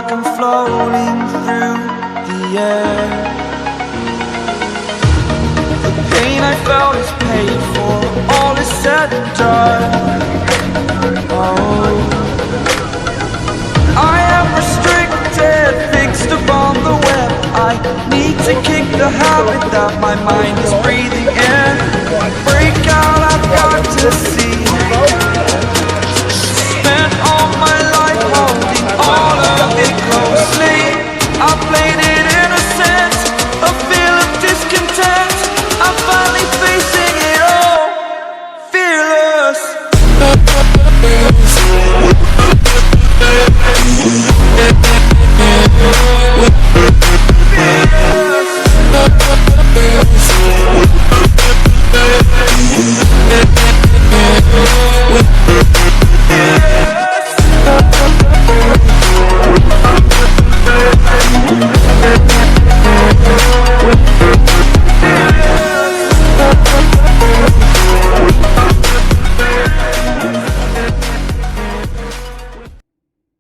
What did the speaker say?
like I'm floating through the air. The pain I felt is paid for, all is said and done. Oh, I am restricted, fixed upon the web. I need to kick the habit that my mind is breathing in. Break out, I've got to see. Spent all my life holding all of it closely. I played it innocent, a feel of discontent. I'm finally facing it all, fearless. Fearless.